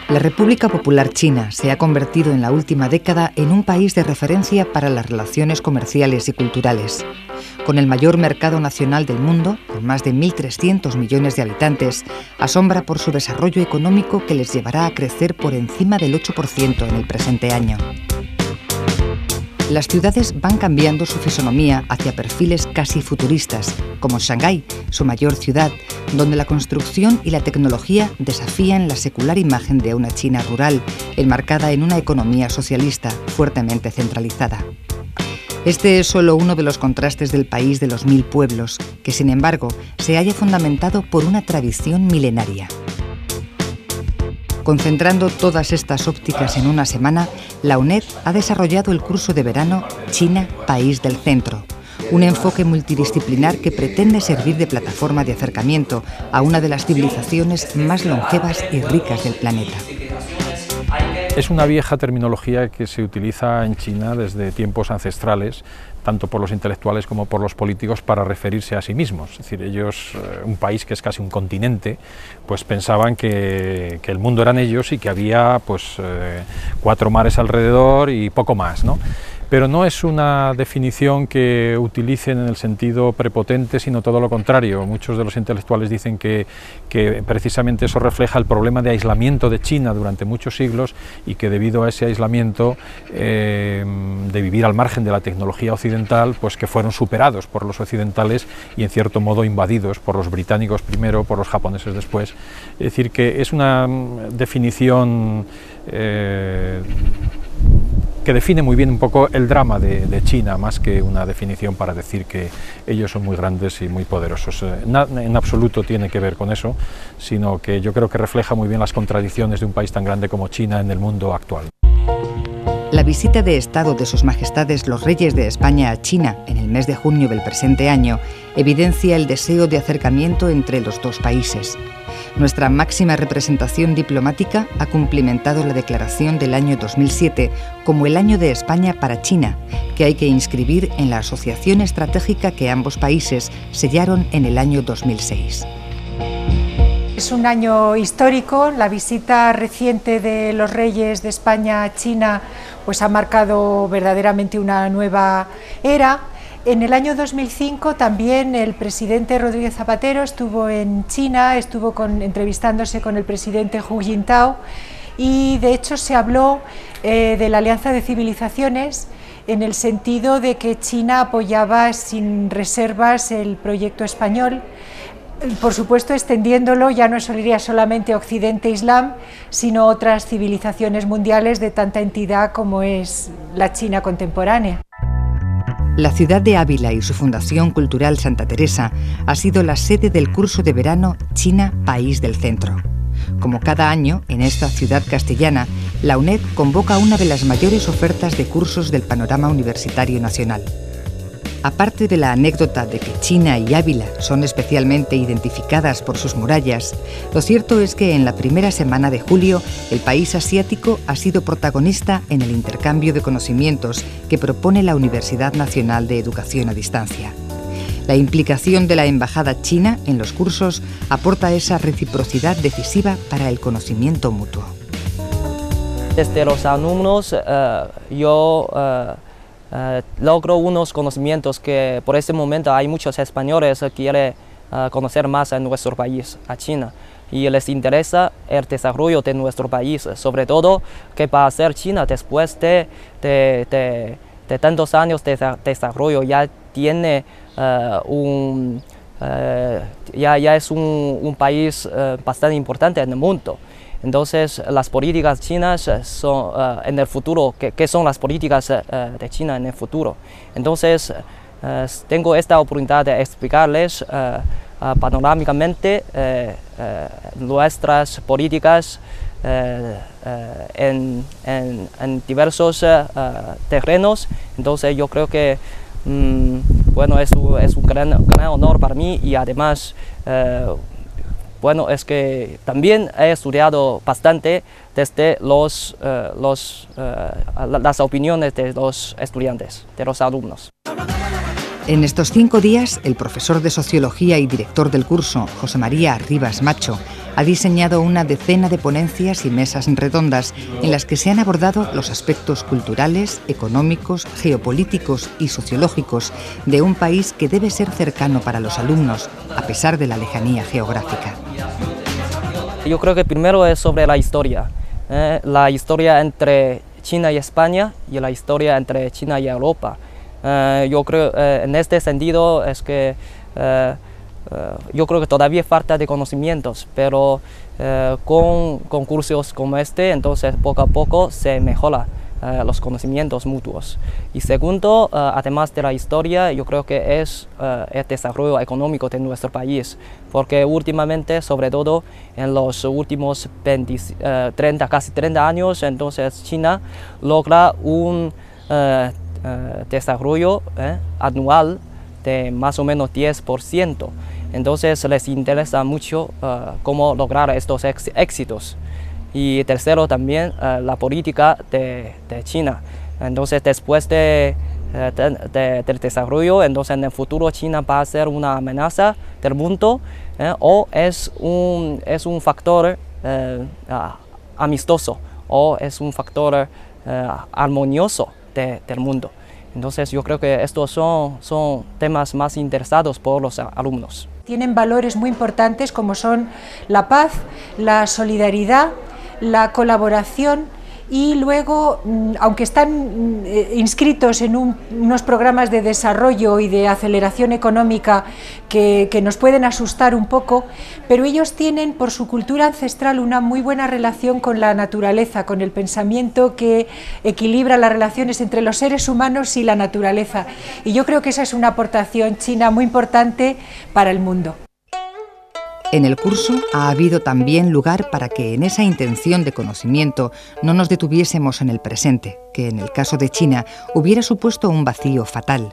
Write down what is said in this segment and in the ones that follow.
La República Popular China se ha convertido en la última década en un país de referencia para las relaciones comerciales y culturales. Con el mayor mercado nacional del mundo, con más de 1.300 millones de habitantes, asombra por su desarrollo económico que les llevará a crecer por encima del 8% en el presente año. Las ciudades van cambiando su fisonomía hacia perfiles casi futuristas, como Shanghái, su mayor ciudad, donde la construcción y la tecnología desafían la secular imagen de una China rural, enmarcada en una economía socialista fuertemente centralizada. Este es solo uno de los contrastes del país de los 1000 pueblos, que sin embargo se halla fundamentado por una tradición milenaria. Concentrando todas estas ópticas en una semana, la UNED ha desarrollado el curso de verano China, País del Centro, un enfoque multidisciplinar que pretende servir de plataforma de acercamiento a una de las civilizaciones más longevas y ricas del planeta. Es una vieja terminología que se utiliza en China desde tiempos ancestrales, tanto por los intelectuales como por los políticos, para referirse a sí mismos. Es decir, ellos, un país que es casi un continente, pues pensaban que el mundo eran ellos y que había pues 4 mares alrededor y poco más, ¿no? Pero no es una definición que utilicen en el sentido prepotente, sino todo lo contrario. Muchos de los intelectuales dicen que precisamente eso refleja el problema de aislamiento de China durante muchos siglos y que debido a ese aislamiento de vivir al margen de la tecnología occidental, pues que fueron superados por los occidentales y en cierto modo invadidos por los británicos primero, por los japoneses después. Es decir, que es una definición que define muy bien un poco el drama de China, más que una definición para decir que ellos son muy grandes y muy poderosos. En absoluto tiene que ver con eso, sino que yo creo que refleja muy bien las contradicciones de un país tan grande como China en el mundo actual. La visita de Estado de Sus Majestades los Reyes de España a China en el mes de junio del presente año evidencia el deseo de acercamiento entre los dos países. Nuestra máxima representación diplomática ha cumplimentado la declaración del año 2007 como el año de España para China, que hay que inscribir en la asociación estratégica que ambos países sellaron en el año 2006. Es un año histórico. La visita reciente de los Reyes de España a China pues ha marcado verdaderamente una nueva era. En el año 2005 también el presidente Rodríguez Zapatero estuvo en China, estuvo entrevistándose con el presidente Hu Jintao y de hecho se habló de la Alianza de Civilizaciones en el sentido de que China apoyaba sin reservas el proyecto español, por supuesto extendiéndolo, ya no sería solamente Occidente-Islam, sino otras civilizaciones mundiales de tanta entidad como es la China contemporánea. La ciudad de Ávila y su Fundación Cultural Santa Teresa ha sido la sede del curso de verano China, País del Centro. Como cada año, en esta ciudad castellana, la UNED convoca una de las mayores ofertas de cursos del panorama universitario nacional. Aparte de la anécdota de que China y Ávila son especialmente identificadas por sus murallas, lo cierto es que en la primera semana de julio el país asiático ha sido protagonista en el intercambio de conocimientos que propone la Universidad Nacional de Educación a Distancia. La implicación de la Embajada china en los cursos aporta esa reciprocidad decisiva para el conocimiento mutuo. Desde los alumnos yo logro unos conocimientos que por este momento hay muchos españoles que quieren conocer más a nuestro país, a China, y les interesa el desarrollo de nuestro país, sobre todo que va a ser China después de tantos años de desarrollo, ya tiene ya es un país bastante importante en el mundo. Entonces, las políticas chinas son en el futuro, ¿qué son las políticas de China en el futuro? Entonces, tengo esta oportunidad de explicarles panorámicamente nuestras políticas en diversos terrenos. Entonces yo creo que bueno, es un gran honor para mí, y además bueno, es que también he estudiado bastante desde las opiniones de los estudiantes, de los alumnos. En estos 5 días, el profesor de Sociología y director del curso, José María Rivas Macho, ha diseñado una decena de ponencias y mesas redondas en las que se han abordado los aspectos culturales, económicos, geopolíticos y sociológicos de un país que debe ser cercano para los alumnos, a pesar de la lejanía geográfica. Yo creo que primero es sobre la historia entre China y España, y la historia entre China y Europa. Yo creo en este sentido es que yo creo que todavía falta de conocimientos, pero con cursos como este, entonces poco a poco se mejora los conocimientos mutuos. Y segundo, además de la historia, yo creo que es el desarrollo económico de nuestro país, porque últimamente, sobre todo en los últimos casi 30 años, entonces China logra un desarrollo anual de más o menos 10%. Entonces les interesa mucho cómo lograr estos éxitos. Y tercero también la política de China. Entonces después del desarrollo, entonces en el futuro China va a ser una amenaza del mundo o es un factor amistoso, o es un factor armonioso del mundo. Entonces yo creo que estos son temas más interesados por los alumnos. Tienen valores muy importantes como son la paz, la solidaridad, la colaboración, y luego, aunque están inscritos en unos programas de desarrollo y de aceleración económica que nos pueden asustar un poco, pero ellos tienen por su cultura ancestral una muy buena relación con la naturaleza, con el pensamiento que equilibra las relaciones entre los seres humanos y la naturaleza, y yo creo que esa es una aportación china muy importante para el mundo. En el curso ha habido también lugar para que en esa intención de conocimiento no nos detuviésemos en el presente, que en el caso de China hubiera supuesto un vacío fatal.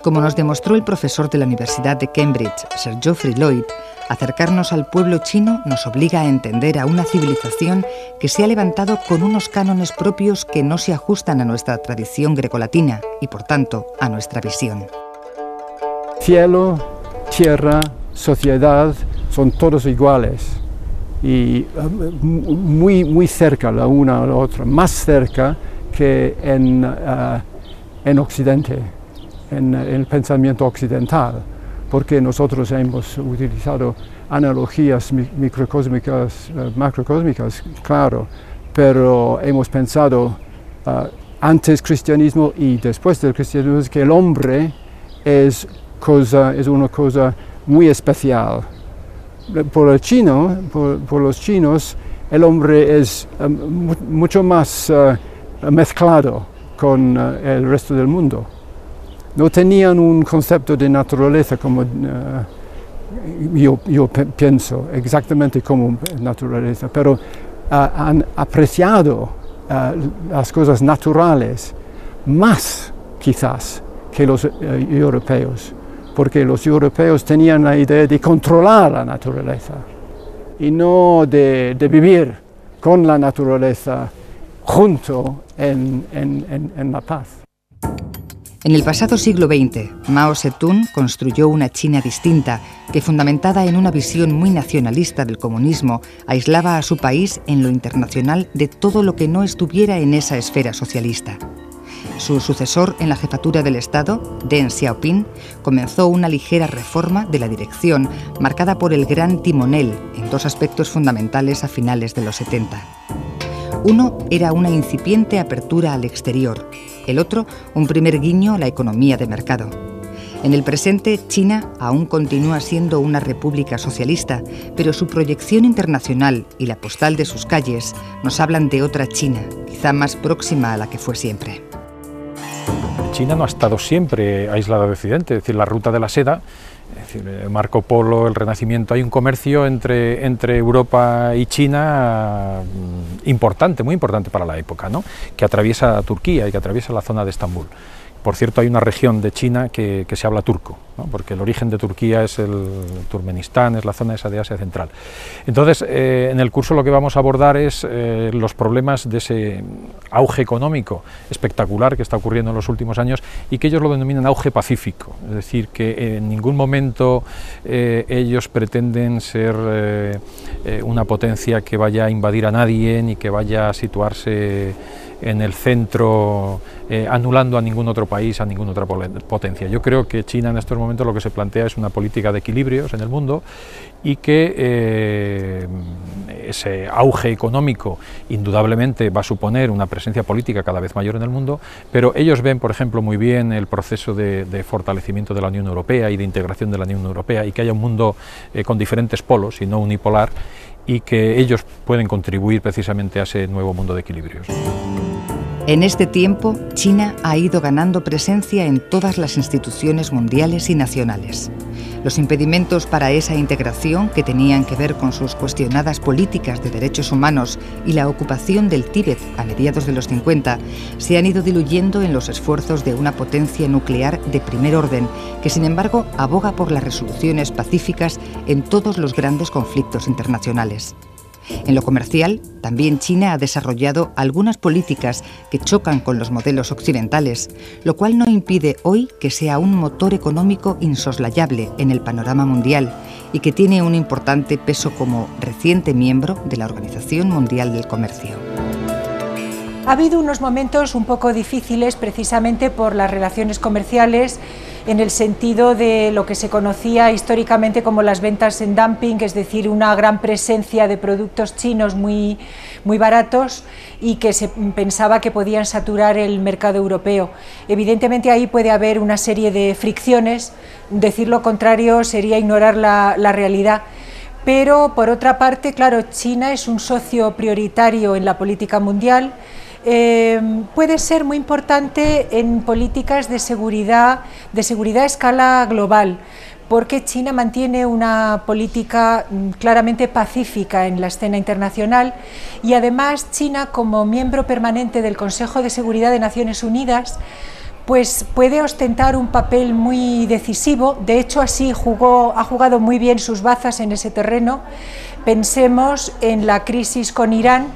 Como nos demostró el profesor de la Universidad de Cambridge, Sir Geoffrey Lloyd, acercarnos al pueblo chino nos obliga a entender a una civilización que se ha levantado con unos cánones propios que no se ajustan a nuestra tradición grecolatina y, por tanto, a nuestra visión. Cielo, tierra, sociedad son todos iguales y muy cerca la una a la otra, más cerca que en Occidente, en el pensamiento occidental, porque nosotros hemos utilizado analogías microcósmicas, macrocósmicas, claro, pero hemos pensado antes cristianismo y después del cristianismo que el hombre es una cosa muy especial. Por los chinos, el hombre es mucho más mezclado con el resto del mundo. No tenían un concepto de naturaleza como yo pienso, exactamente como naturaleza, pero han apreciado las cosas naturales más quizás que los europeos. Porque los europeos tenían la idea de controlar la naturaleza y no de vivir con la naturaleza junto en la paz. En el pasado siglo XX, Mao Zedong construyó una China distinta que, fundamentada en una visión muy nacionalista del comunismo, aislaba a su país en lo internacional de todo lo que no estuviera en esa esfera socialista. Su sucesor en la jefatura del Estado, Deng Xiaoping, comenzó una ligera reforma de la dirección marcada por el gran timonel en 2 aspectos fundamentales a finales de los 70. Uno era una incipiente apertura al exterior, el otro un primer guiño a la economía de mercado. En el presente, China aún continúa siendo una república socialista, pero su proyección internacional y la postal de sus calles nos hablan de otra China, quizá más próxima a la que fue siempre. China no ha estado siempre aislada de Occidente, es decir, la ruta de la seda, es decir, Marco Polo, el Renacimiento, hay un comercio entre Europa y China importante, muy importante para la época, ¿no?, que atraviesa Turquía y que atraviesa la zona de Estambul. Por cierto, hay una región de China que se habla turco, ¿no?, porque el origen de Turquía es el Turkmenistán, es la zona esa de Asia Central. Entonces, en el curso lo que vamos a abordar es los problemas de ese auge económico espectacular que está ocurriendo en los últimos años y que ellos lo denominan auge pacífico, es decir, que en ningún momento ellos pretenden ser una potencia que vaya a invadir a nadie ni que vaya a situarse en el centro, anulando a ningún otro país, a ninguna otra potencia. Yo creo que China en estos momentos lo que se plantea es una política de equilibrios en el mundo y que ese auge económico indudablemente va a suponer una presencia política cada vez mayor en el mundo, pero ellos ven, por ejemplo, muy bien el proceso de fortalecimiento de la Unión Europea y de integración de la Unión Europea y que haya un mundo con diferentes polos y no unipolar, y que ellos pueden contribuir precisamente a ese nuevo mundo de equilibrios. En este tiempo, China ha ido ganando presencia en todas las instituciones mundiales y nacionales. Los impedimentos para esa integración, que tenían que ver con sus cuestionadas políticas de derechos humanos y la ocupación del Tíbet a mediados de los 50, se han ido diluyendo en los esfuerzos de una potencia nuclear de primer orden, que sin embargo aboga por las resoluciones pacíficas en todos los grandes conflictos internacionales. En lo comercial, también China ha desarrollado algunas políticas que chocan con los modelos occidentales, lo cual no impide hoy que sea un motor económico insoslayable en el panorama mundial y que tiene un importante peso como reciente miembro de la Organización Mundial del Comercio. Ha habido unos momentos un poco difíciles precisamente por las relaciones comerciales, en el sentido de lo que se conocía históricamente como las ventas en dumping, es decir, una gran presencia de productos chinos muy baratos y que se pensaba que podían saturar el mercado europeo. Evidentemente ahí puede haber una serie de fricciones, decir lo contrario sería ignorar la realidad. Pero por otra parte, claro, China es un socio prioritario en la política mundial. Puede ser muy importante en políticas de seguridad a escala global, porque China mantiene una política claramente pacífica en la escena internacional y además China, como miembro permanente del Consejo de Seguridad de Naciones Unidas, pues puede ostentar un papel muy decisivo. De hecho, así ha jugado muy bien sus bazas en ese terreno. Pensemos en la crisis con Irán,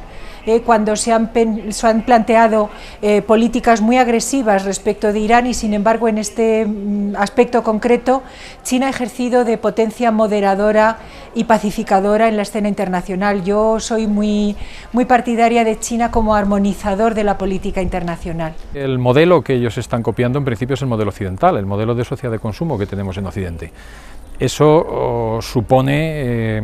cuando se han planteado políticas muy agresivas respecto de Irán y sin embargo en este aspecto concreto China ha ejercido de potencia moderadora y pacificadora en la escena internacional. Yo soy muy partidaria de China como armonizador de la política internacional. El modelo que ellos están copiando en principio es el modelo occidental, el modelo de sociedad de consumo que tenemos en Occidente. Eso supone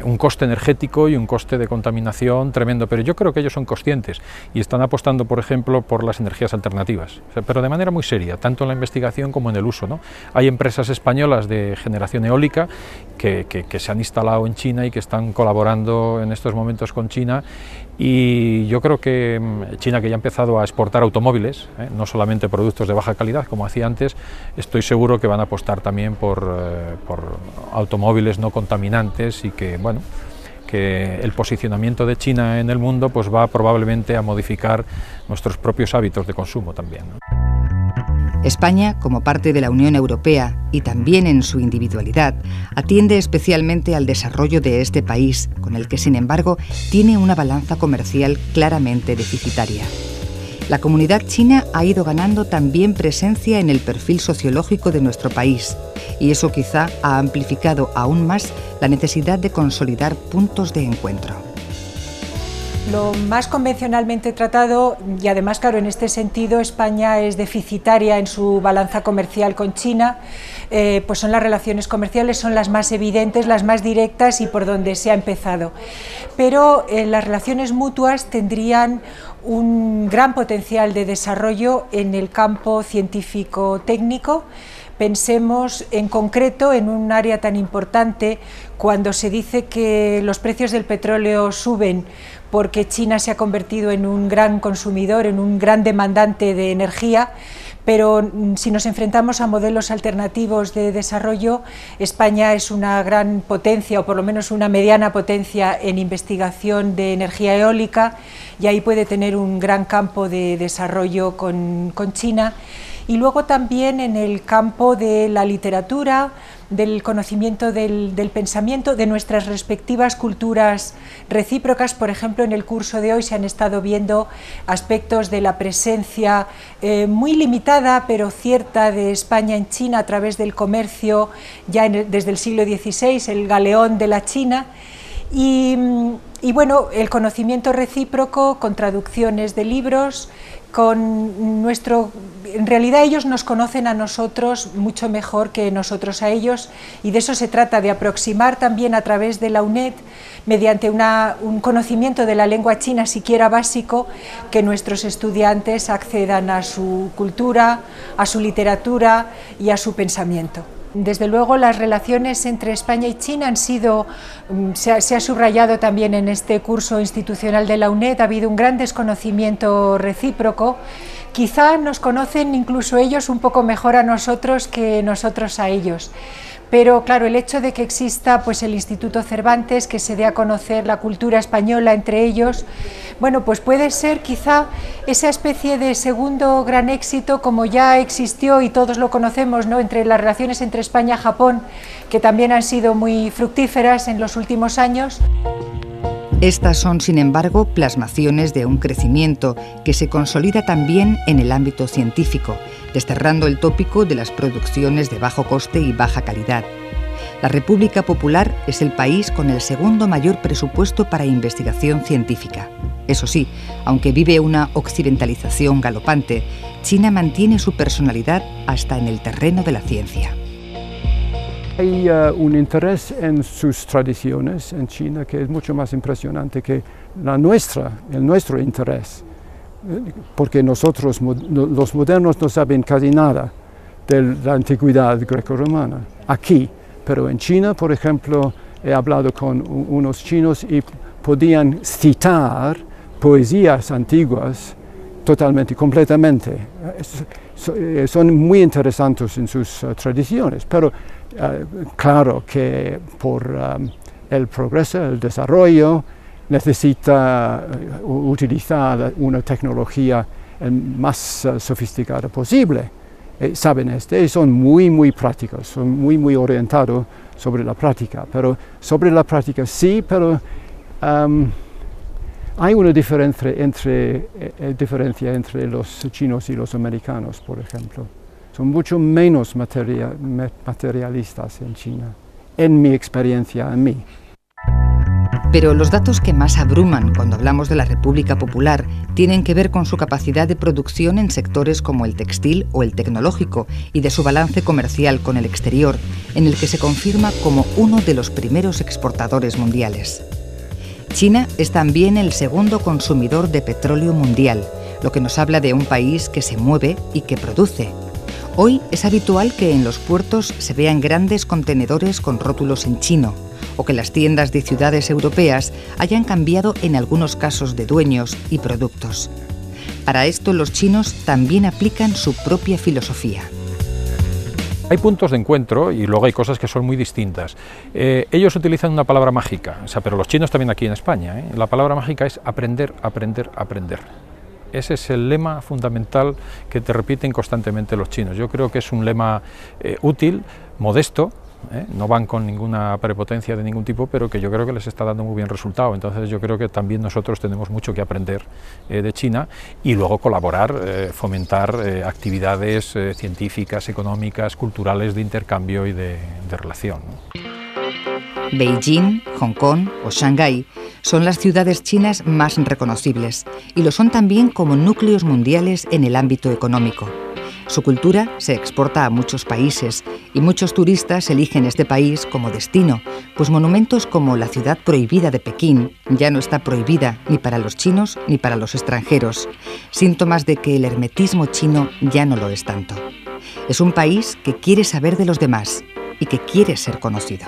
un coste energético y un coste de contaminación tremendo, pero yo creo que ellos son conscientes y están apostando, por ejemplo, por las energías alternativas, pero de manera muy seria, tanto en la investigación como en el uso, ¿no? Hay empresas españolas de generación eólica que se han instalado en China y que están colaborando en estos momentos con China, y yo creo que China, que ya ha empezado a exportar automóviles, no solamente productos de baja calidad como hacía antes, estoy seguro que van a apostar también por automóviles no contaminantes y que, bueno, que el posicionamiento de China en el mundo pues va probablemente a modificar nuestros propios hábitos de consumo también, ¿no? España, como parte de la Unión Europea y también en su individualidad, atiende especialmente al desarrollo de este país, con el que, sin embargo, tiene una balanza comercial claramente deficitaria. La comunidad china ha ido ganando también presencia en el perfil sociológico de nuestro país, y eso quizá ha amplificado aún más la necesidad de consolidar puntos de encuentro. Lo más convencionalmente tratado, y además, claro, en este sentido España es deficitaria en su balanza comercial con China, pues son las relaciones comerciales, son las más evidentes, las más directas y por donde se ha empezado. Pero las relaciones mutuas tendrían un gran potencial de desarrollo en el campo científico-técnico. Pensemos en concreto en un área tan importante cuando se dice que los precios del petróleo suben porque China se ha convertido en un gran consumidor, en un gran demandante de energía. pero si nos enfrentamos a modelos alternativos de desarrollo, España es una gran potencia, o por lo menos una mediana potencia en investigación de energía eólica, y ahí puede tener un gran campo de desarrollo con China. Y luego también en el campo de la literatura, del conocimiento del pensamiento, de nuestras respectivas culturas recíprocas. Por ejemplo, en el curso de hoy se han estado viendo aspectos de la presencia muy limitada, pero cierta, de España en China a través del comercio ya desde el siglo XVI, el galeón de la China. Y bueno, el conocimiento recíproco con traducciones de libros, en realidad ellos nos conocen a nosotros mucho mejor que nosotros a ellos, y de eso se trata, de aproximar también a través de la UNED, mediante un conocimiento de la lengua china siquiera básico, que nuestros estudiantes accedan a su cultura, a su literatura y a su pensamiento. Desde luego las relaciones entre España y China han sido, se ha subrayado también en este curso institucional de la UNED, ha habido un gran desconocimiento recíproco. Quizá nos conocen incluso ellos un poco mejor a nosotros que nosotros a ellos. Pero claro, el hecho de que exista pues el Instituto Cervantes, que se dé a conocer la cultura española entre ellos, bueno, pues puede ser quizá esa especie de segundo gran éxito, como ya existió y todos lo conocemos, ¿no?, entre las relaciones entre España y Japón, que también han sido muy fructíferas en los últimos años. Estas son, sin embargo, plasmaciones de un crecimiento que se consolida también en el ámbito científico, desterrando el tópico de las producciones de bajo coste y baja calidad. La República Popular es el país con el segundo mayor presupuesto para investigación científica. Eso sí, aunque vive una occidentalización galopante, China mantiene su personalidad hasta en el terreno de la ciencia. Hay un interés en sus tradiciones en China que es mucho más impresionante que el nuestro interés, porque nosotros, los modernos, no saben casi nada de la antigüedad greco-romana aquí, pero en China, por ejemplo, he hablado con unos chinos y podían citar poesías antiguas totalmente, completamente. Son muy interesantes en sus tradiciones, pero claro que por el progreso, el desarrollo, necesita utilizar una tecnología más sofisticada posible. Saben son muy prácticos, son muy orientados sobre la práctica, pero sobre la práctica sí, pero hay una diferencia entre los chinos y los americanos, por ejemplo. Son mucho menos materialistas en China, en mi experiencia, en mí. Pero los datos que más abruman cuando hablamos de la República Popular tienen que ver con su capacidad de producción en sectores como el textil o el tecnológico y de su balance comercial con el exterior, en el que se confirma como uno de los primeros exportadores mundiales. China es también el segundo consumidor de petróleo mundial, lo que nos habla de un país que se mueve y que produce. Hoy es habitual que en los puertos se vean grandes contenedores con rótulos en chino, o que las tiendas de ciudades europeas hayan cambiado en algunos casos de dueños y productos. Para esto los chinos también aplican su propia filosofía. Hay puntos de encuentro y luego hay cosas que son muy distintas. Ellos utilizan una palabra mágica, pero los chinos también aquí en España. La palabra mágica es aprender, aprender, aprender. Ese es el lema fundamental que te repiten constantemente los chinos. Yo creo que es un lema útil, modesto, no van con ninguna prepotencia de ningún tipo, pero que yo creo que les está dando muy bien resultado. Entonces yo creo que también nosotros tenemos mucho que aprender de China y luego colaborar, fomentar actividades científicas, económicas, culturales, de intercambio y de relación, ¿no? Beijing, Hong Kong o Shanghái son las ciudades chinas más reconocibles y lo son también como núcleos mundiales en el ámbito económico. Su cultura se exporta a muchos países y muchos turistas eligen este país como destino, pues monumentos como la ciudad prohibida de Pekín ya no está prohibida ni para los chinos ni para los extranjeros, síntomas de que el hermetismo chino ya no lo es tanto. Es un país que quiere saber de los demás y que quiere ser conocido.